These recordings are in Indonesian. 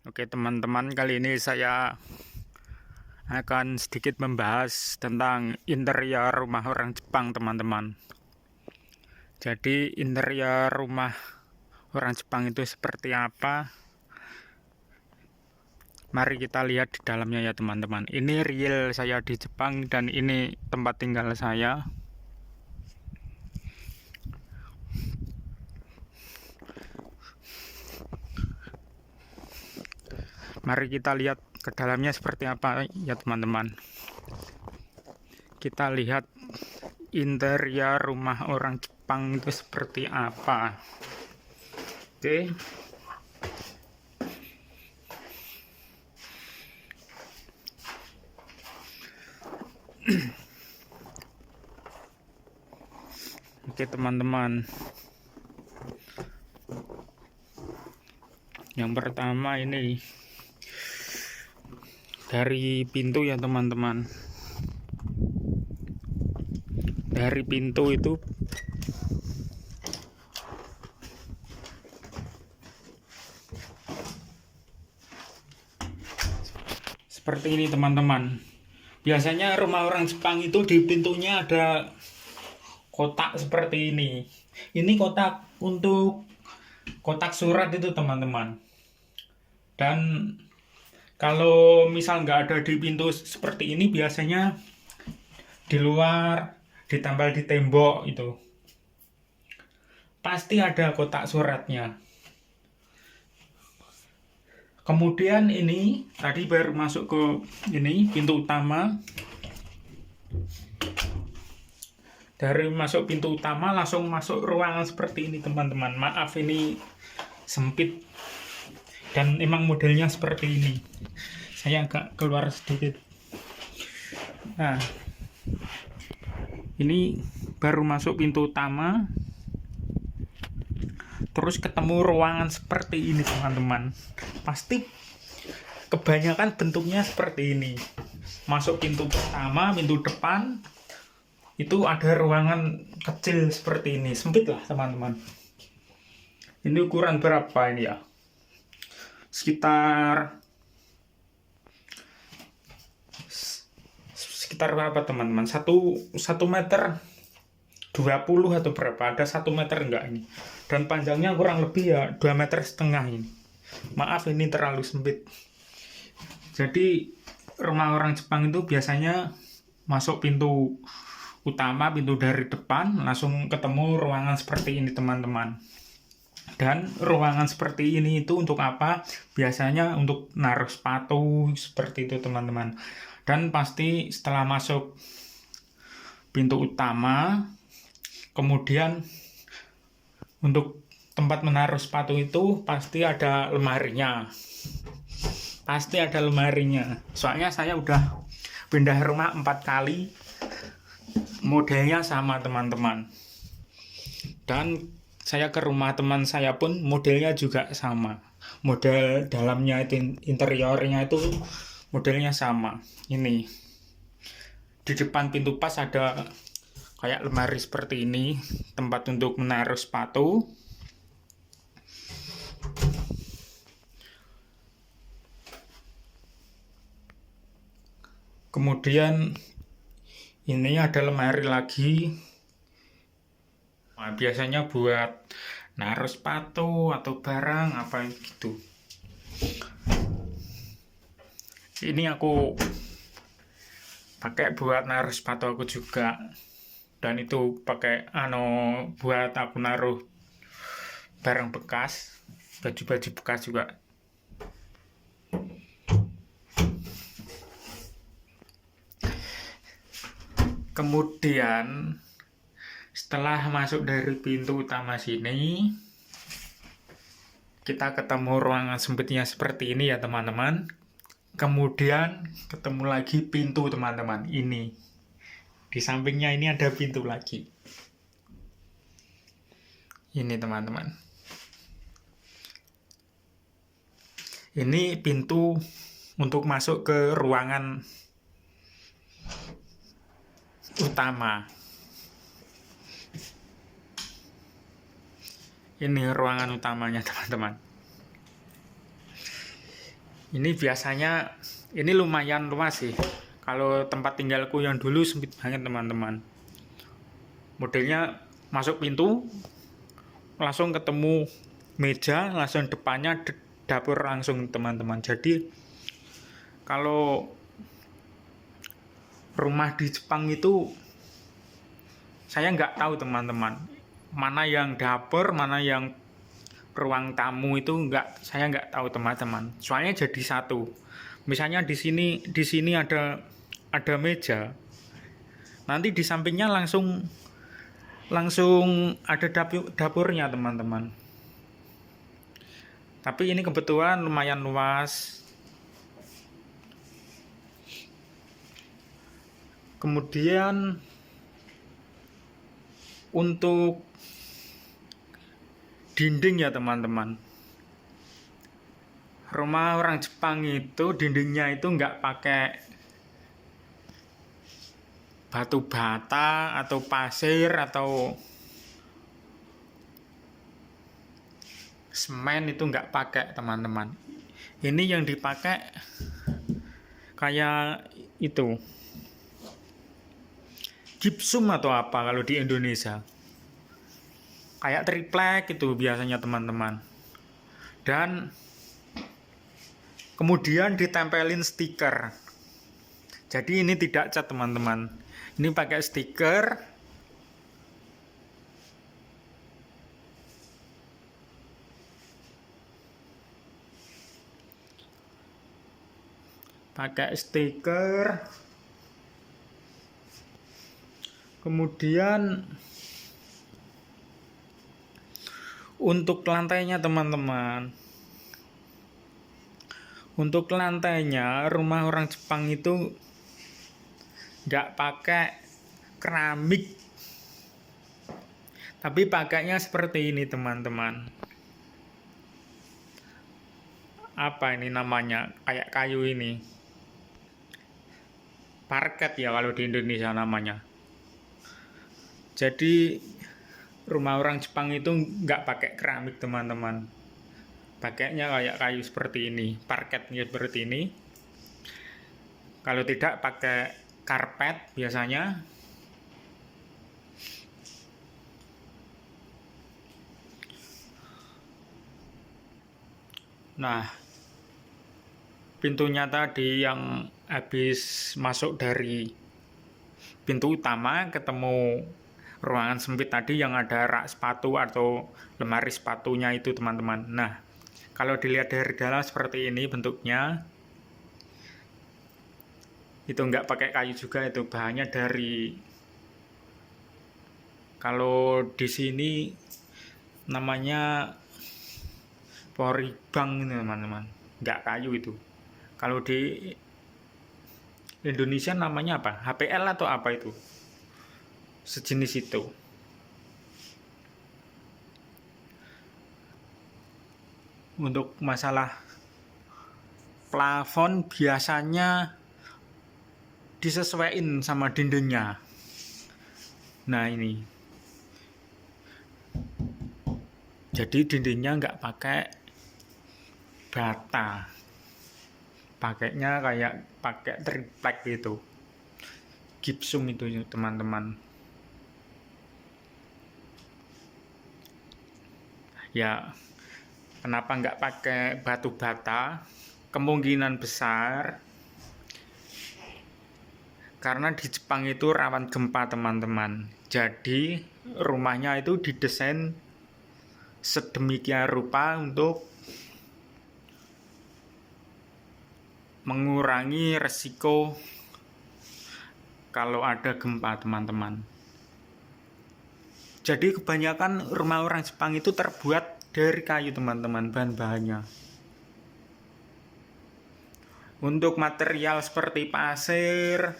Oke teman-teman, kali ini saya akan sedikit membahas tentang interior rumah orang Jepang teman-teman. Jadi interior rumah orang Jepang itu seperti apa? Mari kita lihat di dalamnya ya teman-teman. Ini real saya di Jepang dan ini tempat tinggal saya. Mari kita lihat ke dalamnya seperti apa ya teman-teman. Kita lihat interior rumah orang Jepang itu seperti apa. Oke. Oke teman-teman, yang pertama ini dari pintu ya teman-teman. Dari pintu itu seperti ini teman-teman. Biasanya rumah orang Jepang itu di pintunya ada kotak seperti ini. Ini kotak untuk kotak surat itu teman-teman. Dan kalau misal nggak ada di pintu seperti ini, biasanya di luar ditempel di tembok itu. Pasti ada kotak suratnya. Kemudian ini tadi baru masuk ke ini pintu utama. Dari masuk pintu utama langsung masuk ruangan seperti ini teman-teman. Maaf ini sempit dan emang modelnya seperti ini. Saya agak keluar sedikit. Nah, ini baru masuk pintu utama, terus ketemu ruangan seperti ini teman-teman. Pasti kebanyakan bentuknya seperti ini. Masuk pintu pertama, pintu depan, itu ada ruangan kecil seperti ini, sempit lah teman-teman. Ini ukuran berapa ini ya? Sekitar berapa teman-teman? 1 meter 20 atau berapa? Ada 1 meter enggak ini? Dan panjangnya kurang lebih ya 2,5 meter ini. Maaf ini terlalu sempit. Jadi rumah orang Jepang itu biasanya masuk pintu utama, pintu dari depan, langsung ketemu ruangan seperti ini teman-teman. Dan ruangan seperti ini itu untuk apa? Biasanya untuk naruh sepatu seperti itu teman-teman. Dan pasti setelah masuk pintu utama, kemudian untuk tempat menaruh sepatu itu pasti ada lemarinya. Pasti ada lemarinya. Soalnya saya udah pindah rumah 4 kali. Modelnya sama teman-teman. Dan saya ke rumah teman saya pun modelnya juga sama. Model dalamnya itu, interiornya itu modelnya sama. Ini di depan pintu pas ada kayak lemari seperti ini, tempat untuk menaruh sepatu. Kemudian ini ada lemari lagi. Nah, biasanya buat naruh sepatu atau barang apa gitu. Ini aku pakai buat naruh sepatu aku juga. Dan itu pakai buat aku naruh barang bekas, baju-baju bekas juga. Kemudian setelah masuk dari pintu utama sini, kita ketemu ruangan sempitnya seperti ini ya teman-teman. Kemudian ketemu lagi pintu teman-teman, ini di sampingnya ini ada pintu lagi. Ini teman-teman, ini pintu untuk masuk ke ruangan utama. Ini ruangan utamanya teman-teman. Ini biasanya, ini lumayan luas sih. Kalau tempat tinggalku yang dulu sempit banget teman-teman. Modelnya masuk pintu, langsung ketemu meja, langsung depannya dapur langsung teman-teman. Jadi kalau rumah di Jepang itu saya nggak tahu teman-teman, mana yang dapur, mana yang ruang tamu itu saya nggak tahu teman-teman. Soalnya jadi satu. Misalnya di sini ada meja. Nanti di sampingnya langsung ada dapurnya teman-teman. Tapi ini kebetulan lumayan luas. Kemudian untuk dinding ya teman-teman. Rumah orang Jepang itu dindingnya itu nggak pakai batu bata atau pasir atau semen, itu nggak pakai teman-teman. Ini yang dipakai kayak itu gypsum atau apa kalau di Indonesia, kayak triplek itu biasanya teman-teman. Dan kemudian ditempelin stiker. Jadi ini tidak cat teman-teman, ini pakai stiker. Kemudian untuk lantainya teman-teman, rumah orang Jepang itu nggak pakai keramik, tapi pakainya seperti ini teman-teman. Apa ini namanya, kayak kayu ini, parket ya kalau di Indonesia namanya. Jadi rumah orang Jepang itu nggak pakai keramik teman-teman, pakainya kayak kayu seperti ini, parketnya seperti ini. Kalau tidak pakai karpet biasanya. Nah, pintunya tadi yang habis masuk dari pintu utama ketemu ruangan sempit tadi yang ada rak sepatu atau lemari sepatunya itu teman-teman. Nah, kalau dilihat dari dalam seperti ini bentuknya, itu nggak pakai kayu juga, itu bahannya dari, kalau di sini namanya poribang ini teman-teman, nggak kayu itu. Kalau di Indonesia namanya apa? HPL atau apa itu? Sejenis itu. Untuk masalah plafon biasanya disesuaikan sama dindingnya. Nah ini. Jadi dindingnya nggak pakai bata. Pakainya kayak pakai triplek gitu. Gypsum itu teman-teman. Ya, kenapa nggak pakai batu bata? Kemungkinan besar karena di Jepang itu rawan gempa teman-teman. Jadi rumahnya itu didesain sedemikian rupa untuk mengurangi resiko kalau ada gempa teman-teman. Jadi kebanyakan rumah orang Jepang itu terbuat dari kayu teman-teman, bahan-bahannya. Untuk material seperti pasir,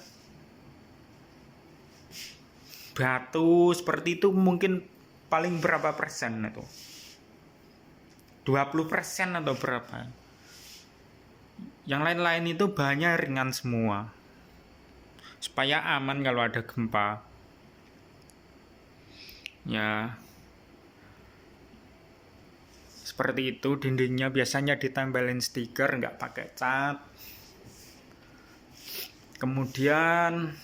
batu seperti itu mungkin paling berapa persen itu? 20% atau berapa? Yang lain-lain itu bahannya ringan semua, supaya aman kalau ada gempa. Ya, seperti itu. Dindingnya biasanya ditempelin stiker, nggak pakai cat. Kemudian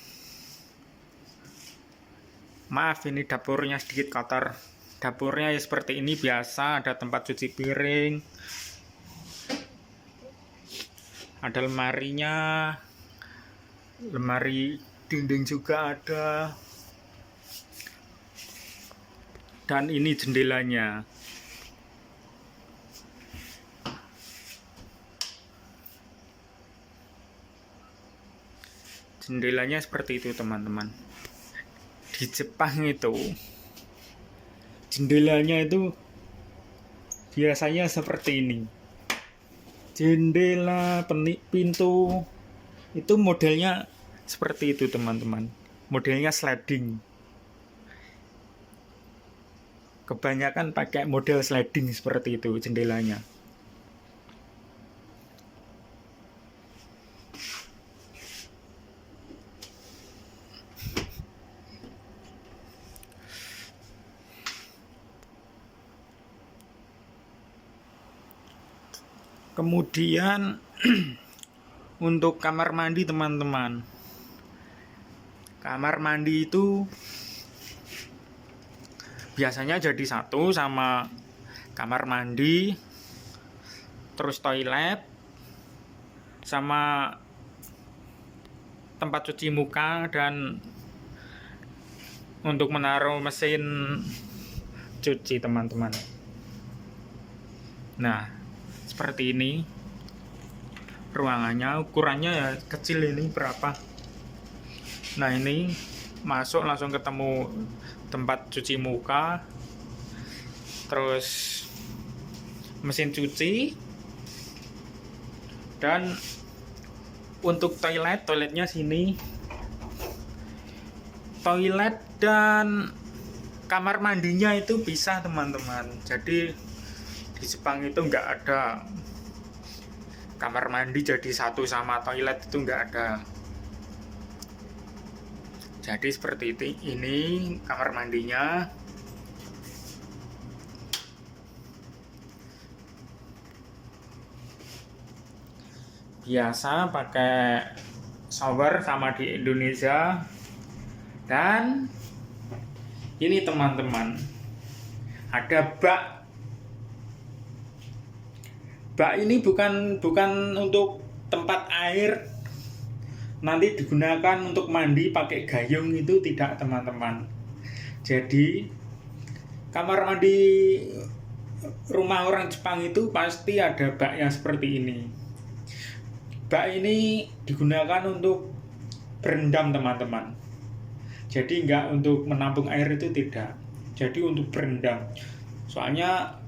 maaf, ini dapurnya sedikit kotor. Dapurnya ya seperti ini biasa, ada tempat cuci piring, ada lemarinya, lemari dinding juga ada, dan ini jendelanya. Jendelanya seperti itu teman-teman. Di Jepang itu jendelanya itu biasanya seperti ini. Jendela, pintu itu modelnya seperti itu teman-teman. Modelnya sliding. Kebanyakan pakai model sliding seperti itu jendelanya. Kemudian untuk kamar mandi teman-teman. Kamar mandi itu biasanya jadi satu sama kamar mandi, terus toilet, sama tempat cuci muka, dan untuk menaruh mesin cuci teman-teman. Nah, seperti ini ruangannya, ukurannya ya kecil ini berapa. Nah, ini masuk langsung ketemu tempat cuci muka, terus mesin cuci, dan untuk toiletnya sini. Toilet dan kamar mandinya itu bisa teman-teman. Jadi di Jepang itu nggak ada kamar mandi jadi satu sama toilet, itu nggak ada. Jadi seperti itu. Ini kamar mandinya. Biasa pakai shower sama di Indonesia. Dan ini teman-teman, ada bak. Bak ini bukan untuk tempat air nanti digunakan untuk mandi pakai gayung, itu tidak teman-teman. Jadi kamar mandi rumah orang Jepang itu pasti ada bak yang seperti ini. Bak ini digunakan untuk berendam teman-teman. Jadi enggak untuk menampung air, itu tidak. Jadi untuk berendam. Soalnya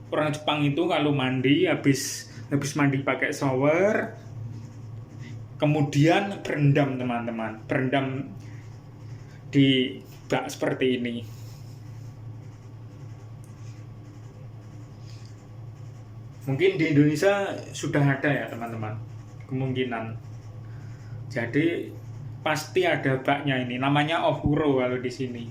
orang Jepang itu kalau mandi habis mandi pakai shower, kemudian berendam teman-teman, berendam di bak seperti ini. Mungkin di Indonesia sudah ada ya teman-teman, kemungkinan. Jadi pasti ada baknya ini, namanya ofuro kalau di sini.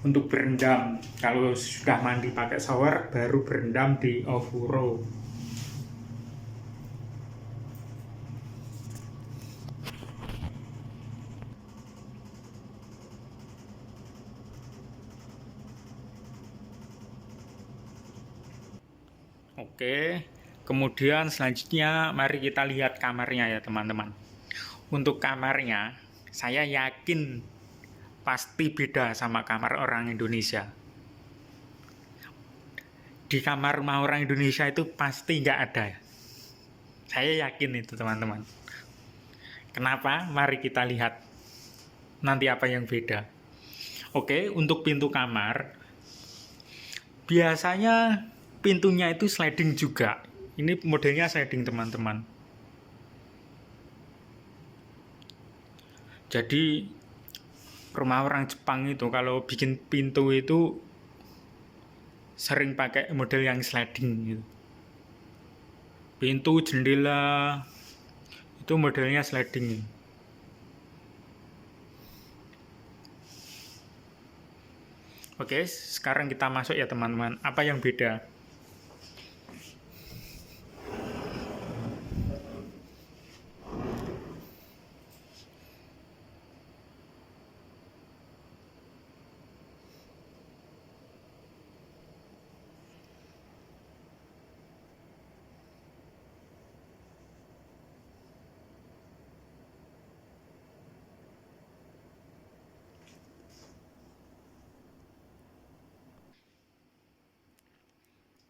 Untuk berendam, kalau sudah mandi pakai shower baru berendam di ofuro. Oke, kemudian selanjutnya mari kita lihat kamarnya ya teman-teman. Untuk kamarnya, saya yakin pasti beda sama kamar orang Indonesia. Di kamar rumah orang Indonesia itu pasti nggak ada. Saya yakin itu teman-teman. Kenapa? Mari kita lihat nanti apa yang beda. Oke, untuk pintu kamar, biasanya pintunya itu sliding juga. Ini modelnya sliding teman-teman. Jadi rumah orang Jepang itu kalau bikin pintu itu sering pakai model yang sliding gitu. Pintu, jendela itu modelnya sliding. Oke, sekarang kita masuk ya teman-teman. Apa yang beda?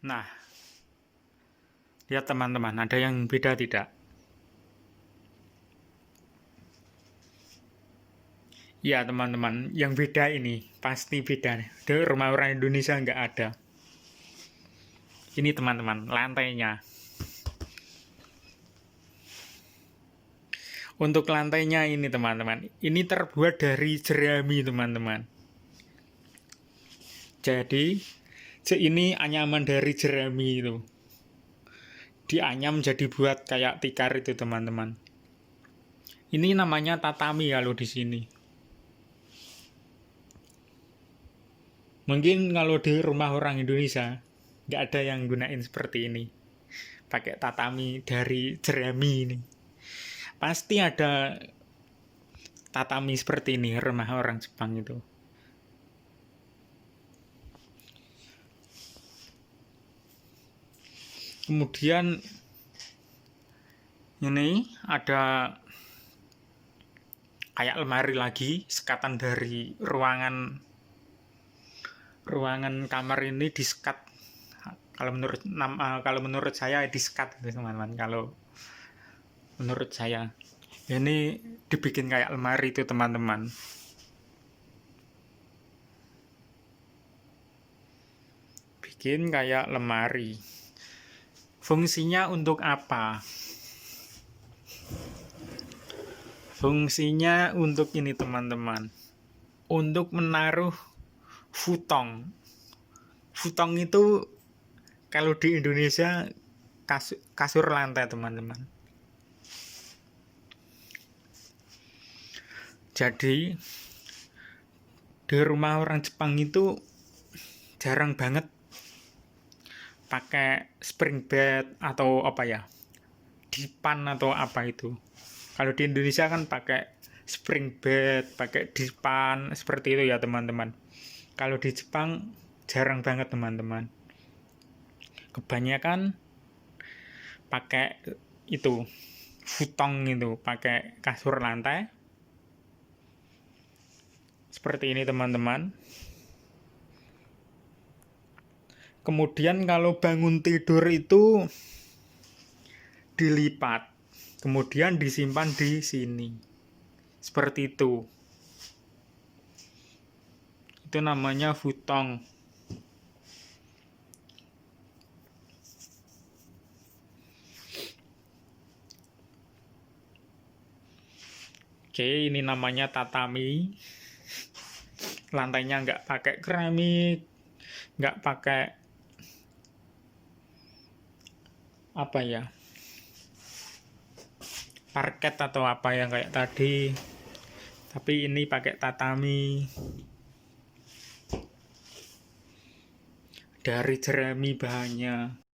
Nah, lihat teman-teman, ada yang beda tidak? Ya teman-teman, yang beda ini pasti beda. Di rumah orang Indonesia nggak ada. Ini teman-teman, lantainya. Untuk lantainya ini teman-teman, ini terbuat dari jerami teman-teman. Jadi, ini anyaman dari jerami itu. Dianyam jadi buat kayak tikar itu teman-teman. Ini namanya tatami kalau di sini. Mungkin kalau di rumah orang Indonesia nggak ada yang gunain seperti ini, pakai tatami dari jerami ini. Pasti ada tatami seperti ini rumah orang Jepang itu. Kemudian ini ada kayak lemari lagi, sekatan dari ruangan kamar ini disekat. Kalau menurut saya disekat teman-teman. Kalau menurut saya ini dibikin kayak lemari itu teman-teman. Bikin kayak lemari. Fungsinya untuk apa? Fungsinya untuk ini teman-teman. Untuk menaruh futong. Futong itu kalau di Indonesia kasur lantai teman-teman. Jadi di rumah orang Jepang itu jarang banget pakai spring bed atau apa ya, dipan atau apa itu. Kalau di Indonesia kan pakai spring bed, pakai dipan seperti itu ya teman-teman. Kalau di Jepang jarang banget teman-teman. Kebanyakan pakai itu futong itu, pakai kasur lantai. Seperti ini teman-teman. Kemudian kalau bangun tidur itu dilipat, kemudian disimpan di sini. Seperti itu. Itu namanya futong. Oke, ini namanya tatami. Lantainya nggak pakai keramik, nggak pakai apa ya, parket atau apa yang kayak tadi. Tapi ini pakai tatami dari jerami bahannya.